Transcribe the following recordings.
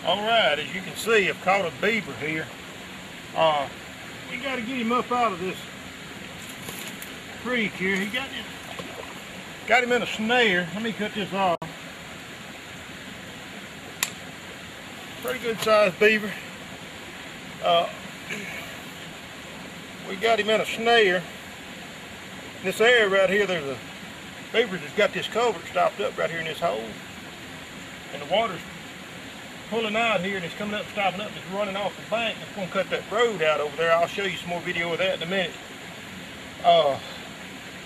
Alright, as you can see, I've caught a beaver here. You got to get him up out of this creek here. He got him in a snare. Let me cut this off. Pretty good sized beaver. We got him in a snare. This area right here, there's a beaver that's got this culvert stopped up right here in this hole. And the water's pulling out here and it's coming up, stopping up, and it's running off the bank. It's going to cut that road out over there. I'll show you some more video of that in a minute.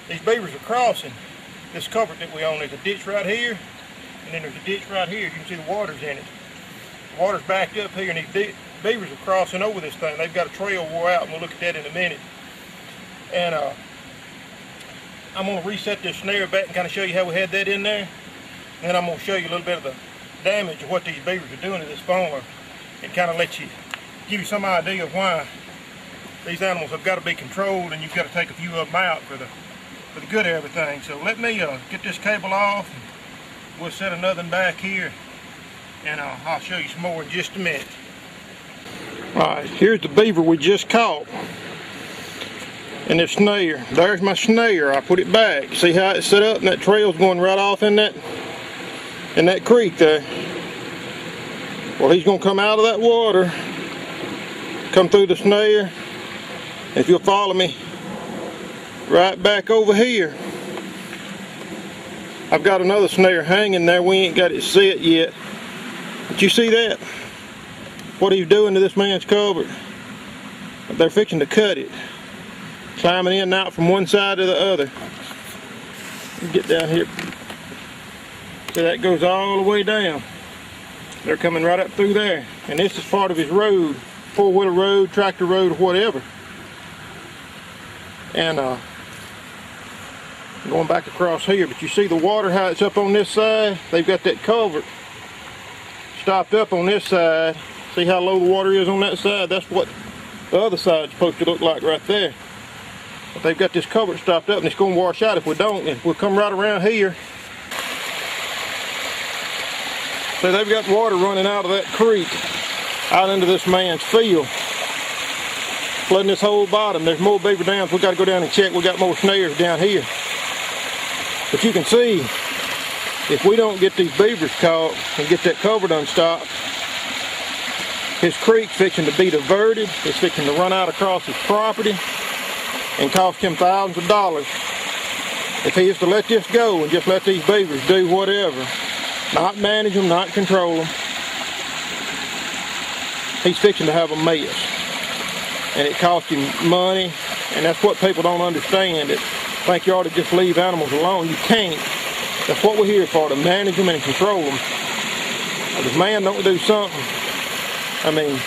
These beavers are crossing this culvert that we own. There's a ditch right here, and then there's a ditch right here. You can see the water's in it. The water's backed up here, and these beavers are crossing over this thing. They've got a trail wore out, and we'll look at that in a minute. And I'm going to reset this snare back and kind of show you how we had that in there. And then I'm going to show you a little bit of the damage of what these beavers are doing to this farm, and kind of give you some idea of why these animals have got to be controlled, and you've got to take a few of them out for the good of everything. So let me get this cable off, and we'll set another one back here, and I'll show you some more in just a minute. Alright, here's the beaver we just caught in this snare. There's my snare. I put it back. See how it's set up, and that trail's going right off in that creek there. Well, he's going to come out of that water, come through the snare, and if you'll follow me right back over here, I've got another snare hanging there. We ain't got it set yet, but you see that? What he's doing to this man's culvert. They're fixing to cut it, climbing in and out from one side to the other. Get down here. So that goes all the way down. They're coming right up through there. And this is part of his road, four-wheeler road, tractor road, or whatever. And going back across here, but you see the water, how it's up on this side? They've got that culvert stopped up on this side. See how low the water is on that side? That's what the other side's supposed to look like right there. But they've got this culvert stopped up, and it's going to wash out if we don't. And we'll come right around here. So they've got water running out of that creek out into this man's field, flooding this whole bottom. There's more beaver dams. We've got to go down and check. We got more snares down here. But you can see, if we don't get these beavers caught and get that culvert unstopped, his creek's fixing to be diverted. It's fixing to run out across his property and cost him thousands of dollars. If he is to let this go and just let these beavers do whatever, not manage them, not control them, he's fixing to have a mess. And it costs him money, and that's what people don't understand. That think you ought to just leave animals alone. You can't. That's what we're here for, to manage them and control them. If a man don't do something, I mean,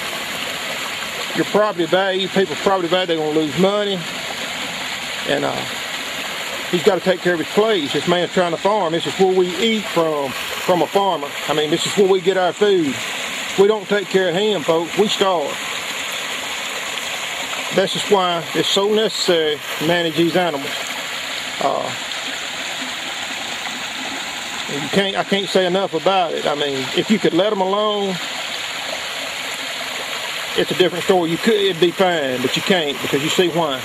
your property value, people's property value, they're going to lose money. And he's got to take care of his place. This man's trying to farm. This is where we eat from a farmer. I mean, this is where we get our food. If we don't take care of him, folks, we starve. This is why it's so necessary to manage these animals. I can't say enough about it. I mean, if you could let them alone, it's a different story. It'd be fine, but you can't, because you see why.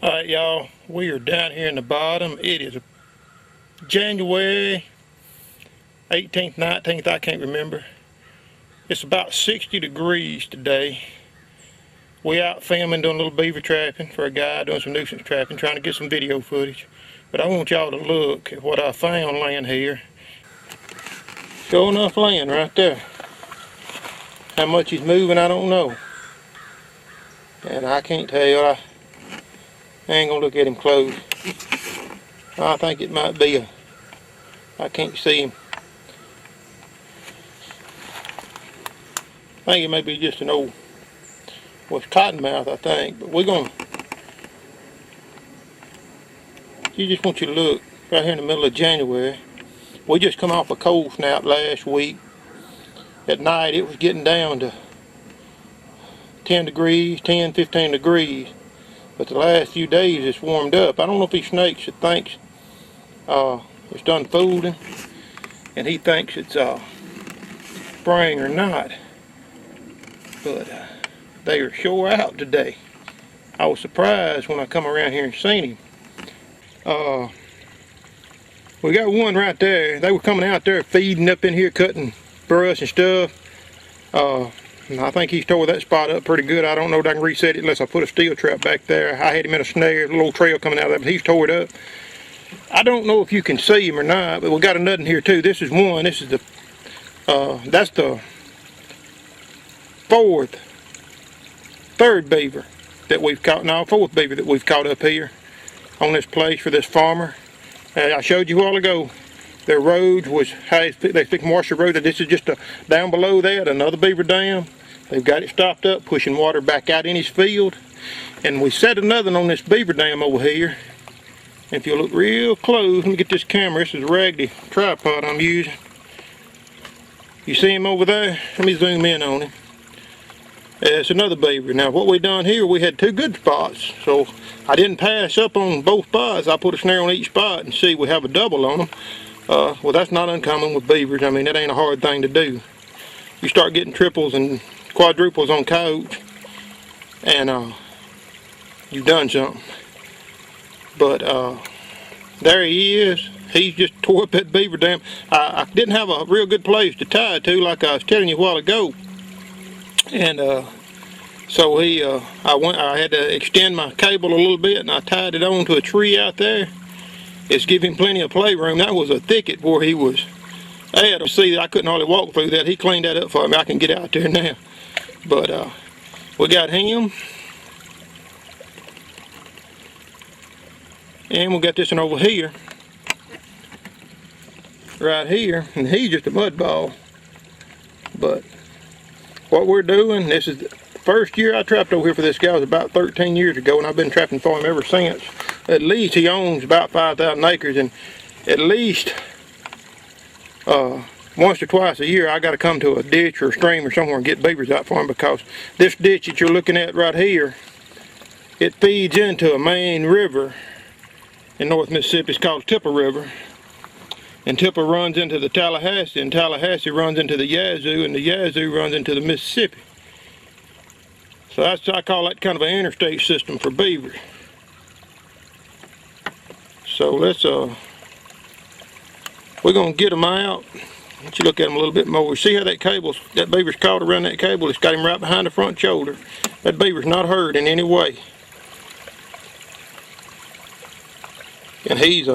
Alright, y'all, we are down here in the bottom. It is January 18th, 19th, I can't remember. It's about 60 degrees today. We out filming, doing a little beaver trapping for a guy, doing some nuisance trapping, trying to get some video footage. But I want y'all to look at what I found laying here. Sure enough laying right there. How much he's moving, I don't know. And I can't tell. I ain't gonna look at him close. I think it might be I can't see him. I think it may be just an old, well, it's cottonmouth, I think. But we're gonna, you just want you to look right here in the middle of January. We just come off a cold snap last week. At night it was getting down to 10 degrees, 10, 15 degrees. But the last few days it's warmed up. I don't know if he snakes it thinks it's done folding, and he thinks it's spring or not. But they are sure out today. I was surprised when I come around here and seen him. We got one right there. They were coming out there feeding up in here, cutting brush and stuff. I think he's tore that spot up pretty good. I don't know if I can reset it unless I put a steel trap back there. I had him in a snare, a little trail coming out of that, but he's tore it up. I don't know if you can see him or not, but we got another here too. This is one. This is the that's the third beaver that we've caught. No, fourth beaver that we've caught up here on this place for this farmer. I showed you a while ago. Their road was how they pick and wash the road. This is just down below that, another beaver dam. They've got it stopped up, pushing water back out in his field. And we set another one on this beaver dam over here. And if you look real close, let me get this camera. This is a raggedy tripod I'm using. You see him over there? Let me zoom in on him. It's another beaver. Now what we done here, we had two good spots. So I didn't pass up on both spots. I put a snare on each spot and see we have a double on them. Well, that's not uncommon with beavers. I mean, that ain't a hard thing to do. You start getting triples and quadruples on coach, and you've done something. But there he is. He's just tore up that beaver dam. I didn't have a real good place to tie it to, like I was telling you a while ago. And so I had to extend my cable a little bit, and I tied it on to a tree out there. It's giving him plenty of playroom. That was a thicket where he was at. See, I couldn't hardly walk through that. He cleaned that up for me. I can get out there now. But we got him. And we got this one over here. Right here. And he's just a mud ball. But what we're doing, this is the first year I trapped over here for this guy was about 13 years ago, and I've been trapping for him ever since. At least he owns about 5,000 acres, and at least once or twice a year I got to come to a ditch or a stream or somewhere and get beavers out for him, because this ditch that you're looking at right here, it feeds into a main river in North Mississippi. It's called Tipper River, and Tipper runs into the Tallahassee, and Tallahassee runs into the Yazoo, and the Yazoo runs into the Mississippi. So I call that kind of an interstate system for beavers. So let's we're gonna get them out. Let you look at them a little bit more. See how that beaver's caught around that cable? It's got him right behind the front shoulder. That beaver's not hurt in any way. And he's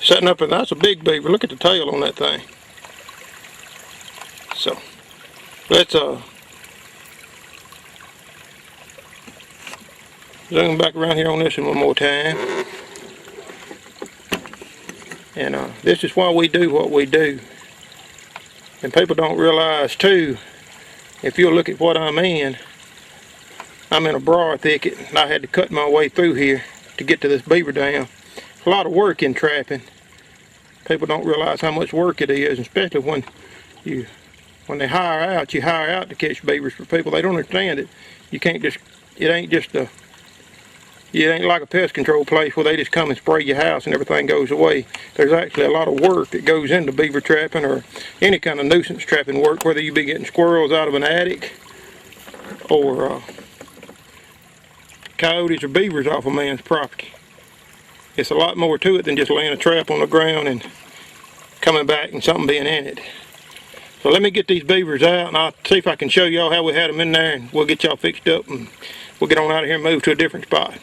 setting up, and that's a big beaver. Look at the tail on that thing. So let's zoom back around here on this one more time. And this is why we do what we do. And people don't realize too, if you'll look at what I'm in a briar thicket, and I had to cut my way through here to get to this beaver dam. A lot of work in trapping. People don't realize how much work it is, especially when they hire out. You hire out to catch beavers for people. They don't understand it. You can't just, it ain't like a pest control place where they just come and spray your house and everything goes away. There's actually a lot of work that goes into beaver trapping or any kind of nuisance trapping work, whether you be getting squirrels out of an attic or coyotes or beavers off a man's property. It's a lot more to it than just laying a trap on the ground and coming back and something being in it. So let me get these beavers out, and I'll see if I can show y'all how we had them in there, and we'll get y'all fixed up, and we'll get on out of here and move to a different spot.